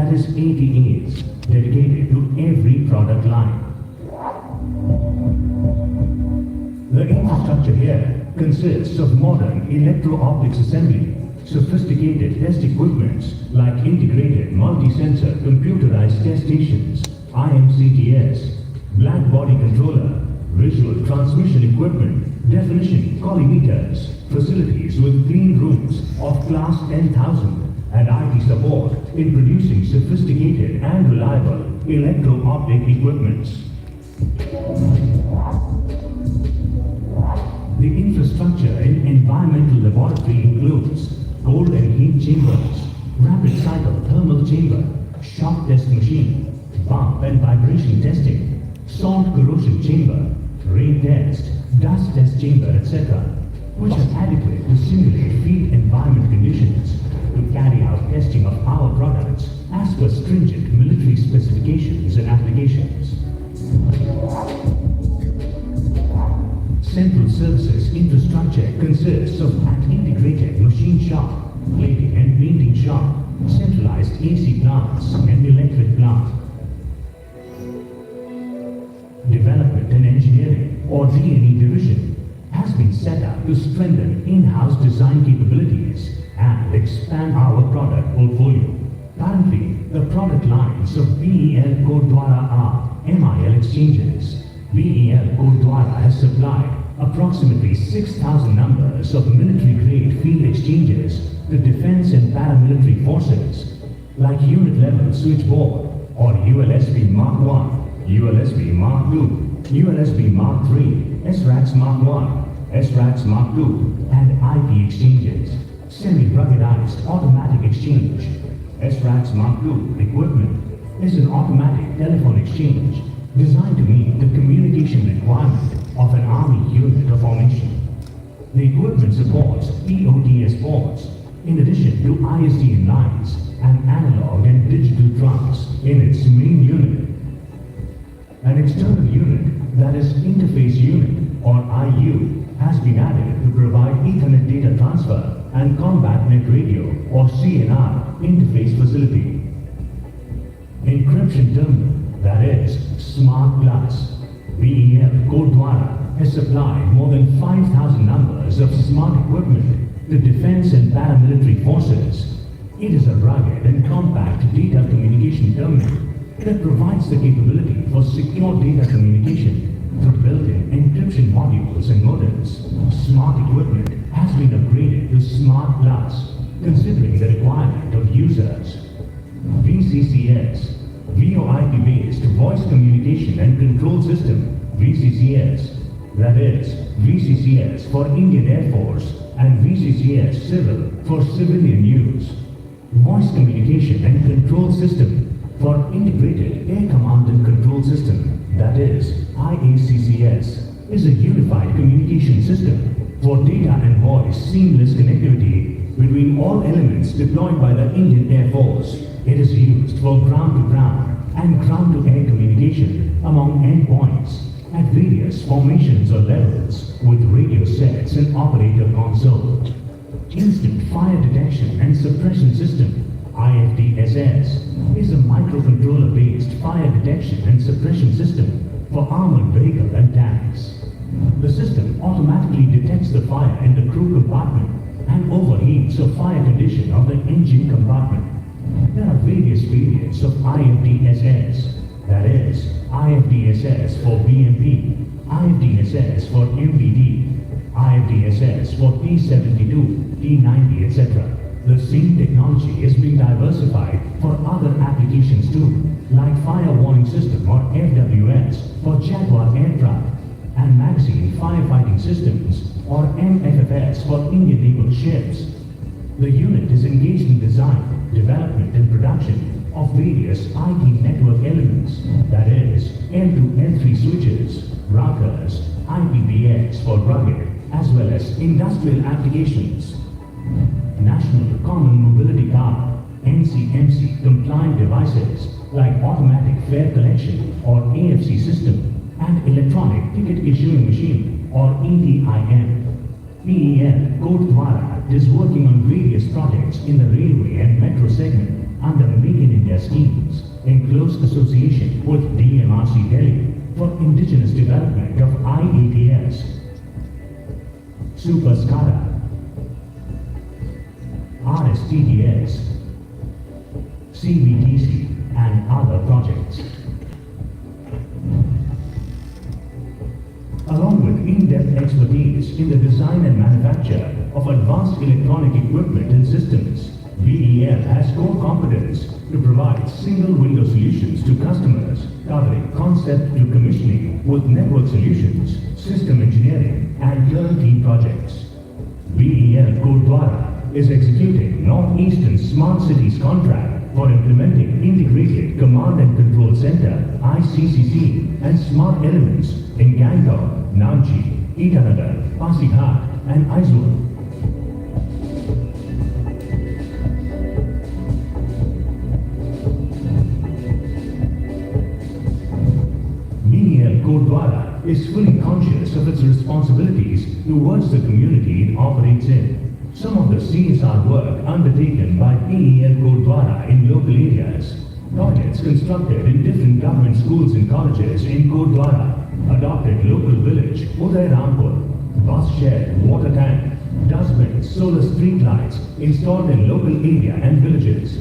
that is 88s, dedicated to every product line. The infrastructure here consists of modern electro-optics assembly, sophisticated test equipments like integrated multi-sensor computerized test stations, IMCTS, black body controller, visual transmission equipment, definition collimeters, facilities with clean rooms of class 10,000, and IT support in producing sophisticated and reliable electro-optic equipments. The infrastructure in environmental laboratory includes cold and heat chambers, rapid cycle thermal chamber, shock test machine, bump and vibration testing, salt corrosion chamber, rain test, dust test chamber, etc., which are adequate to simulate field environment conditions to carry out testing of our products as per stringent military specifications and applications. Central services infrastructure consists of an integrated machine shop, plating and painting shop, centralized AC plants and electric plant. Development and engineering, or D&E division, has been set up to strengthen in-house design capabilities and expand our product portfolio. Currently, the product lines of BEL Kodwara are MIL exchanges. BEL Kodwara has supplied approximately 6,000 numbers of military-grade field exchanges to defense and paramilitary forces, like unit-level switchboard, or ULSB Mark I, ULSB Mark II, ULSB Mark III, SRAX Mark I, SRAX Mark II, and IP exchanges, semi-ruggedized automatic exchange. SRAX Mark II equipment is an automatic telephone exchange designed to meet the communication requirement of an Army unit or formation. The equipment supports POTS ports, in addition to ISDN lines and analog and digital trunks in its main unit. An external unit, that is interface unit or IU, has been added to provide Ethernet data transfer and combat net radio or CNR interface facility. Encryption terminal, that is Smart Glass. BEL Kodwara has supplied more than 5,000 numbers of smart equipment to defense and paramilitary forces. It is a rugged and compact data communication terminal that provides the capability for secure data communication through built-in encryption modules and modems. Smart equipment has been upgraded to Smart Glass, considering the requirement of users. VCCS, VoIP-based Voice Communication and Control System, VCCS, that is, VCCS for Indian Air Force and VCCS Civil for civilian use. Voice Communication and Control System for Integrated Air Command and Control System, that is, IACCS, is a unified communication system for data and voice seamless connectivity between all elements deployed by the Indian Air Force. It is used for ground-to-ground and ground-to-air communication among endpoints at various formations or levels with radio sets and operator console. Instant Fire Detection and Suppression System, IFDSS, is a microcontroller-based fire detection and suppression system for armored vehicle and tanks. The system automatically detects the fire in the crew compartment and overheats or fire condition of the engine compartment. There are various variants of IFDSS, that is, IFDSS for BMP, IFDSS for MPD, IFDSS for T72, T90, etc. The same technology is being diversified for other applications too, like Fire Warning System or FWS for Jaguar aircraft, and Magazine Firefighting Systems or MFFS for Indian naval ships. The unit is engaged in design, development and production of various IT network elements, that is, L2 L3 switches, routers, IPPX for rugged as well as industrial applications. National Common Mobility Card, NCMC compliant devices like automatic fare collection or AFC system and electronic ticket issuing machine or ETIM. BEL Kodwara is working on various projects in the railway and metro segment under Make in India India schemes in close association with DMRC Delhi for indigenous development of IETS, Super SCADA, RSTDS, CBTC and other projects. Along with in-depth expertise in the design and manufacture of advanced electronic equipment and systems, BEL has core competence to provide single-window solutions to customers, covering concept to commissioning with network solutions, system engineering and turnkey projects. BEL Gurdwara is executing Northeastern Smart Cities contract for implementing Integrated Command and Control Center ICCC and Smart Elements in Gangtok, Namchi, Itanagar, Pasighat and Aizawl. BEL Gurdwara is fully conscious of its responsibilities towards the community it operates in. Some of the CSR work undertaken by BEL Gurdwara in local areas, toilets constructed in different government schools and colleges in Gurdwara, adopted local village Uday Rampur, bus shed, water tank, dustbins, solar street lights installed in local area and villages,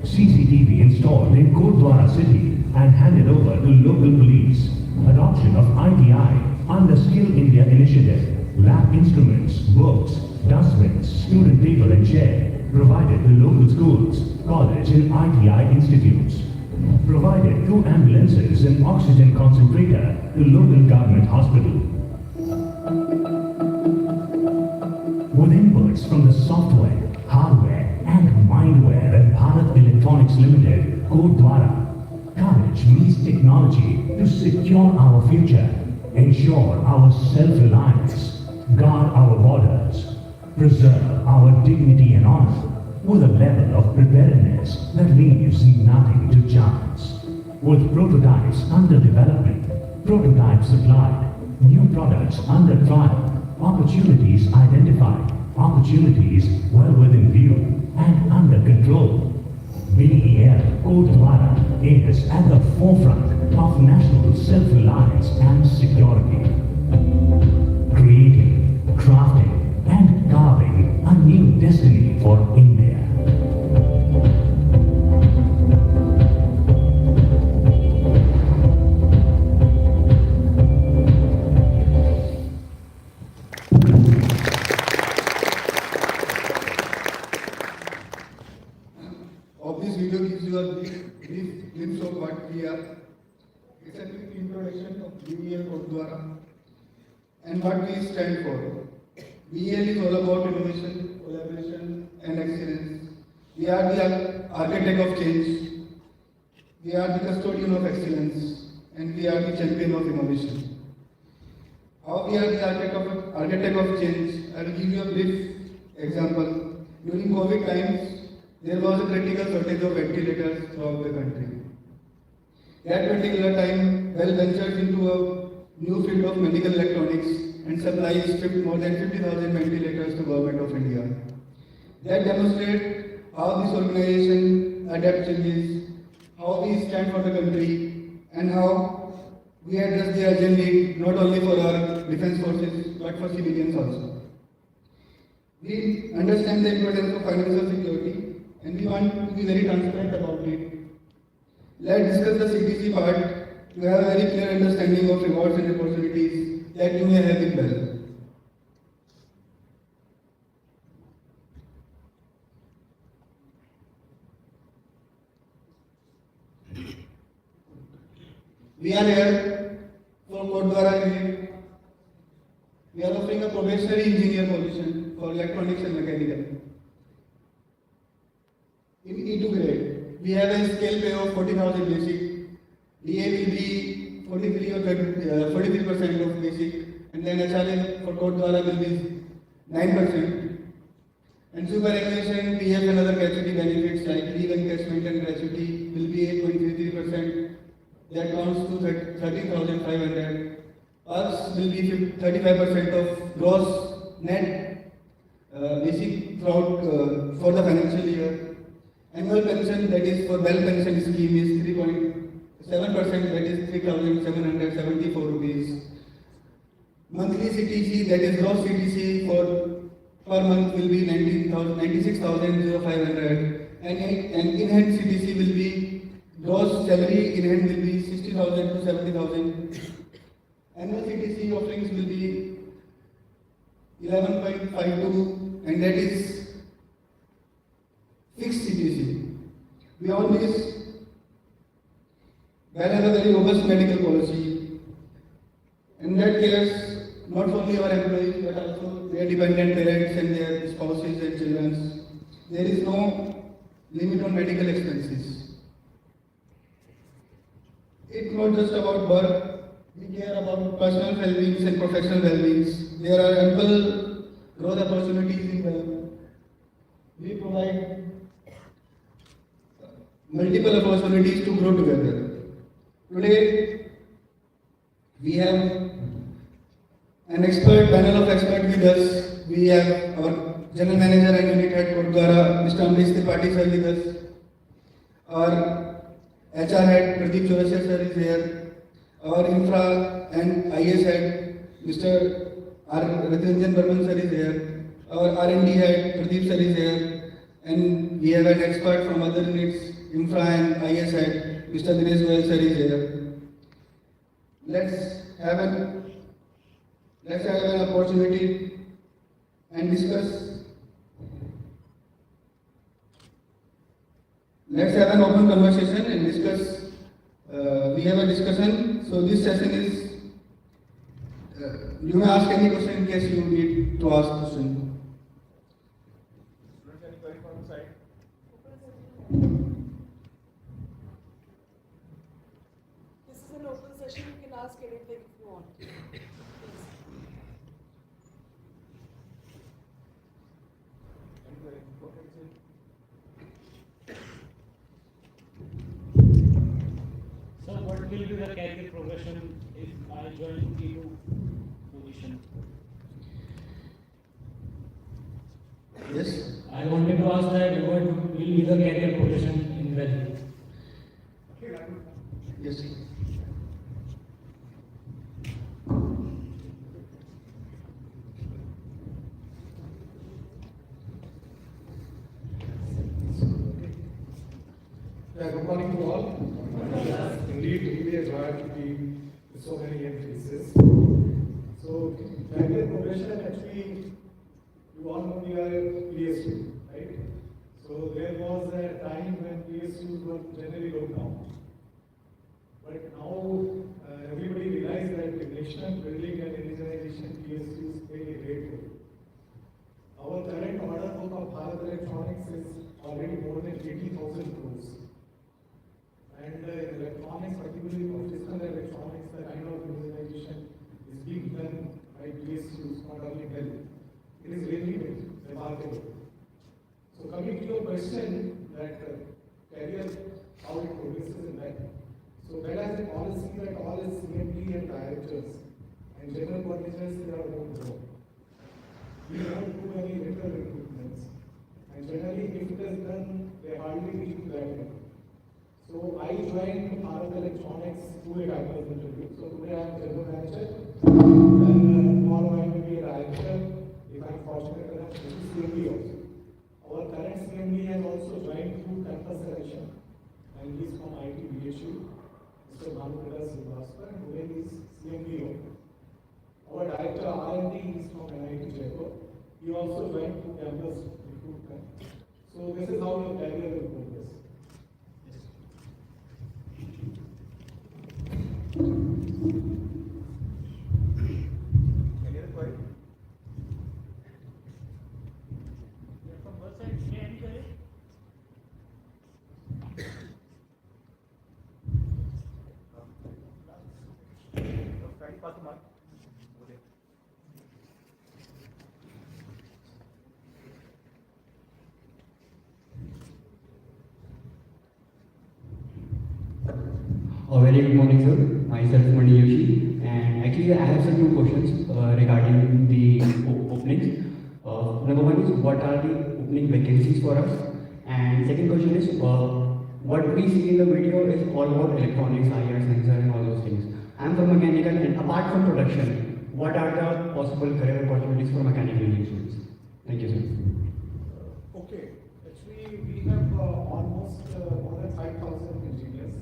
CCTV installed in Gurdwara city and handed over to local police, adoption of ITI under Skill India initiative, lab instruments, books, dustbins, student table and chair provided to local schools, college and ITI institutes. Provided 2 ambulances and oxygen concentrator to local government hospital. With inputs from the software, hardware and mindware at Bharat Electronics Limited, Gurdwara, courage meets technology to secure our future, ensure our self-reliance, guard our borders, preserve our dignity and honor, with a level of preparedness that leaves nothing to chance. With prototypes under development, prototypes supplied, new products under trial, opportunities identified, opportunities well within view and under control. BEL Gurdwara is at the forefront of national self-reliance and security. Creating, crafting and carving a new destiny for India. Hope this video gives you a brief glimpse of what we are. It's a quick introduction of BEL Gurdwara and what we stand for. BEL is all about innovation, collaboration and excellence. We are the architect of change. We are the custodian of excellence and we are the champion of innovation. How we are the architect of change? I will give you a brief example. During COVID times, there was a critical shortage of ventilators throughout the country. That particular time, BEL ventured into a new field of medical electronics and supplies more than 50,000 ventilators to Government of India. That demonstrates how this organization adapts changes, how we stand for the country, and how we address the urgent need not only for our defense forces but for civilians also. We understand the importance of financial security and we want to be very transparent about it. Let's discuss the CTC part to have a very clear understanding of rewards and opportunities that you may have in BEL. We are here for Gurdwara unit. We are offering a probationary engineer position for electronics and mechanical. In E2 grade, we have a scale pay of 40,000 basic. DA will be 43 or 43% of basic, and then HRA for Gurdwara will be 9%. And superannuation, PF and other gratuity benefits like leave encashment and gratuity will be 8.33%. That counts to 13,500. Us will be 35% of gross net basic throughout for the financial year. Annual pension, that is for BEL pension scheme, is 3.7%, that is 3,774 rupees. Monthly CTC, that is gross CTC for per month will be 96,500, and in-hand CTC will be gross salary in hand will be 60,000 to 70,000. Annual CTC offerings will be 11.52, and that is fixed CTC. Beyond this, BEL has a very robust medical policy, and that cares not only our employees but also their dependent parents and their spouses and children. There is no limit on medical expenses. It's not just about work, we care about personal well-being and professional well-being. There are ample growth opportunities in BEL. We provide multiple opportunities to grow together. Today, we have an expert panel of experts with us. We have our General Manager and Unit Head Gurdwara, Mr. Amrish Tripathi sir with us. Our HR Head Pradeep Chaurasia sir is here. Our Infra and IS Head Mr. Rathinjan Burman sir is here. Our R&D Head Pradeep sir is here. And we have an expert from other units, Infra and IS Head Mr. Dinesh Goyal sir is here. Let's have an opportunity and discuss. Let's have an open conversation and discuss. We have a discussion. So this session is, you may ask any question in case you need to ask question. Students, any query from the side? This is an open session, you can ask anything if you want. Please. Any query? Okay, sir. So what will be the career progression if I join the new position? Yes? I wanted to ask that what will be the career progression in BEL? Yes. Yeah, good morning to all. Indeed, really a joy to be with so many young faces. So, career progression, actually, you all know we are PSU, right? So, there was a time when PSUs were generally looked down. But now, everybody realizes that in national building and indigenization, PSUs play a great role. Our current order book of Bharat Electronics is already more than 80,000 crores. And electronics, particularly professional electronics, the kind of indigenization is being done by PSUs, not only BEL. It is really remarkable. So coming to your question that career, how it progresses in BEL. So BEL has a policy that all its CMD and directors and general managers, they are own grow. We don't do any lateral recruitments. And generally, if it is done, they hardly reach to that level. So I joined Bharat Electronics through a campus interview. So today I am general manager. Then tomorrow I will be a director. If I am fortunate enough to be CMD also. Our current CMD has also joined through campus selection, and he is from IT BHU, Mr. Bhanukada Srivastava, and today he is CMD also. Our director R&D is from NIT Jaipur. He also joined through campus recruitment. So this is how your career will progress. Any other query? From both sides, any query? Friday, pass the mark. Okay. A very good morning, sir. Myself, Mani Yoshi, and actually, I have some two questions regarding the openings. Number one is, what are the opening vacancies for us? And second question is, what we see in the video is all about electronics, IR sensor and all those things. I'm from mechanical, and apart from production, what are the possible career opportunities for mechanical engineers? Thank you, sir. Okay, actually we have almost more than 5,000 engineers,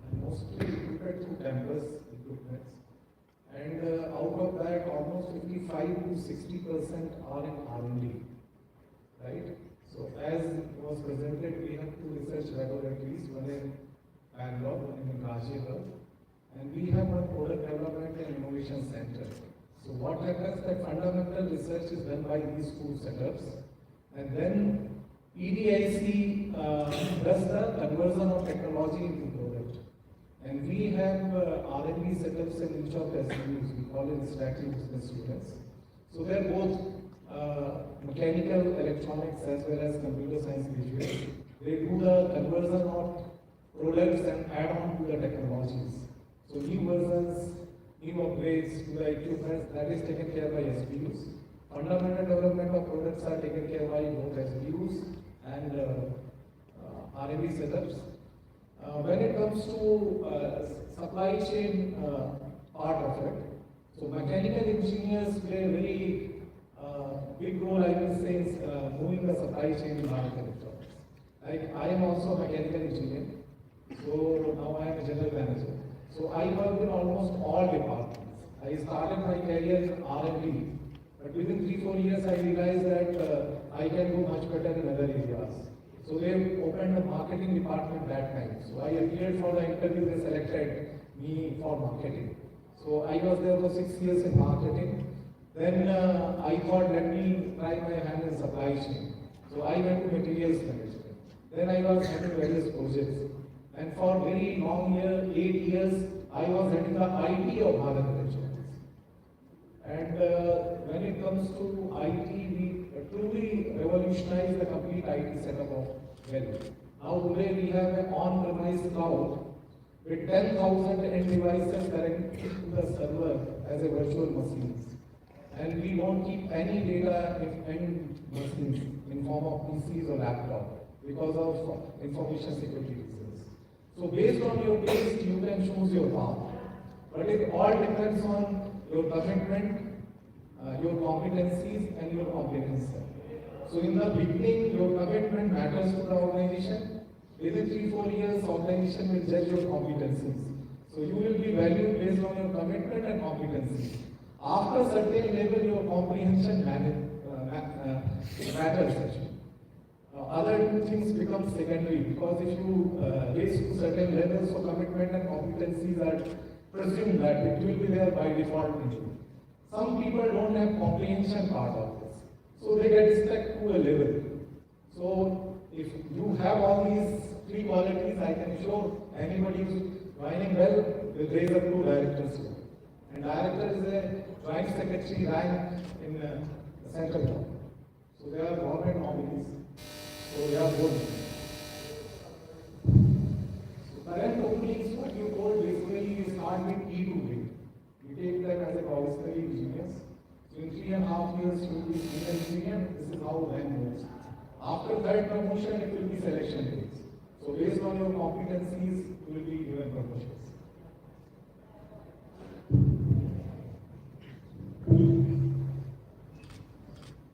and mostly recruited through campus recruitments. And out of that, almost 55 to 60% are in R&D, right? So as was presented, we have two research laboratories, one in Bangalore, one in Rajasthan, and we have one product development and innovation center. So what happens that fundamental research is done by these two setups, and then EDIC does the conversion of technology into product. And we have R&D setups in each of the SBUs, we call it extractive business units. So they're both mechanical, electronics as well as computer science graduates. They do the conversion of products and add on to the technologies. So new versions, new upgrades to the equipment, that is taken care by SBUs. Fundamental development of products are taken care by both SBUs and R&D setups. When it comes to supply chain part of it, so mechanical engineers play a very big role, I will say, is moving the supply chain in Bharat Electronics. Like I am also a mechanical engineer, so now I am a general manager. So I work in almost all departments. I started my career in R&D, but within 3-4 years I realized that I can do much better in other areas. So they opened a marketing department that time. So I appeared for the interview, they selected me for marketing. So I was there for 6 years in marketing. Then I thought, let me try my hand in supply chain. So I went to materials management. Then I was handling various projects. And for very long year, 8 years, I was heading the IT of Bharat Electronics. And when it comes to IT, we truly revolutionized the complete IT setup of BEL. Now today we have an on-premise cloud with 10,000 end devices connected to the server as a virtual machines. And we don't keep any data in end machines in form of PCs or laptop because of information security reasons. So based on your taste, you can choose your path. But it all depends on your commitment, your competencies and your comprehension. So in the beginning, your commitment matters to the organization. Within 3-4 years, organization will judge your competencies. So you will be valued based on your commitment and competencies. After a certain level, your comprehension matters actually. Other things become secondary because if you reach to certain levels, so commitment and competencies are presumed that it will be there by default in you. Some people don't have comprehension part of this, so they get stuck to a level. So if you have all these 3 qualities, I can show anybody who's joining well will raise up to director's level. And director is a joint secretary rank in the central government. So they are government nominees. So they are both. So current openings, what you told basically you start with E2 grade. You take them as a provisionary engineers. So in 3.5 years you will be senior engineer. This is how rank moves. After that promotion, it will be selection based. So based on your competencies, you will be given promotions.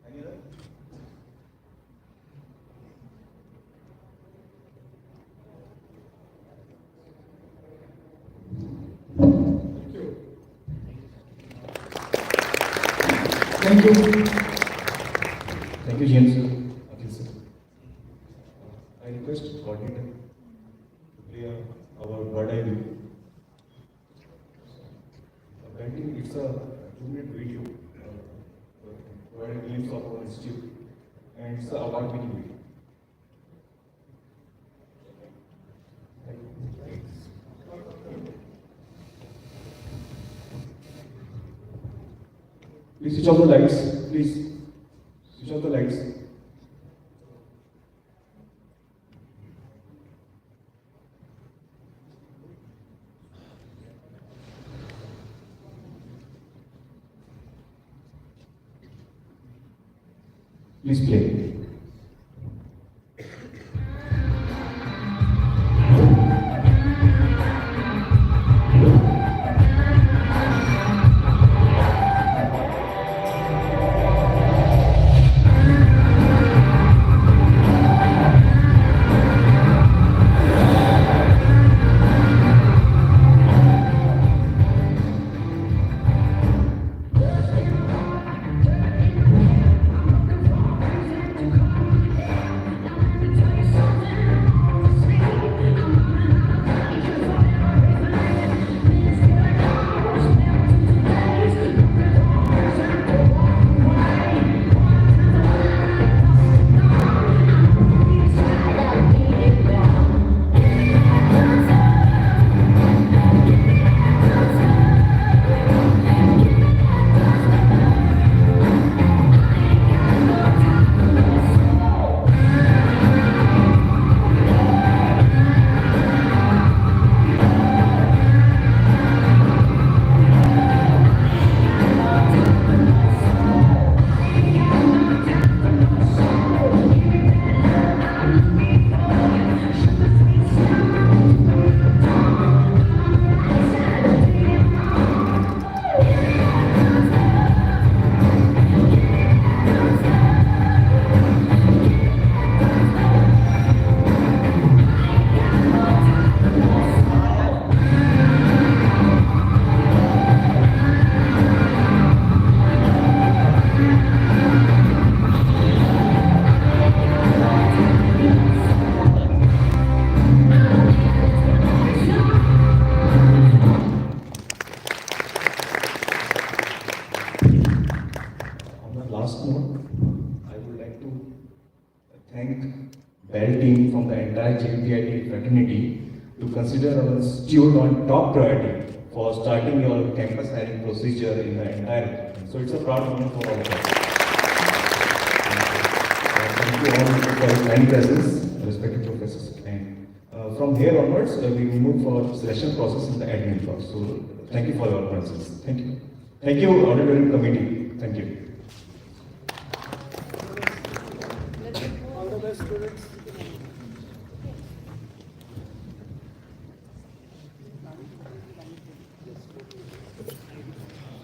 Any other? Thank you. Thank you. Thank you, James sir. Akhil sir. I request coordinator to play our bird eye view. Apparently, it's a 2-minute video providing a glimpse of our institute, and it's a award-winning video. Please switch off the lights. Please switch off the lights. Please play. to consider our institute on top priority for starting your campus hiring procedure in the entire. So it's a proud moment for all of us. Thank you all for your kind presence, respected professors. And from here onwards, we will move for selection process in the admin block. So thank you for your presence. Thank you. Thank you, auditorium committee. Thank you. Let's move. All the best, students.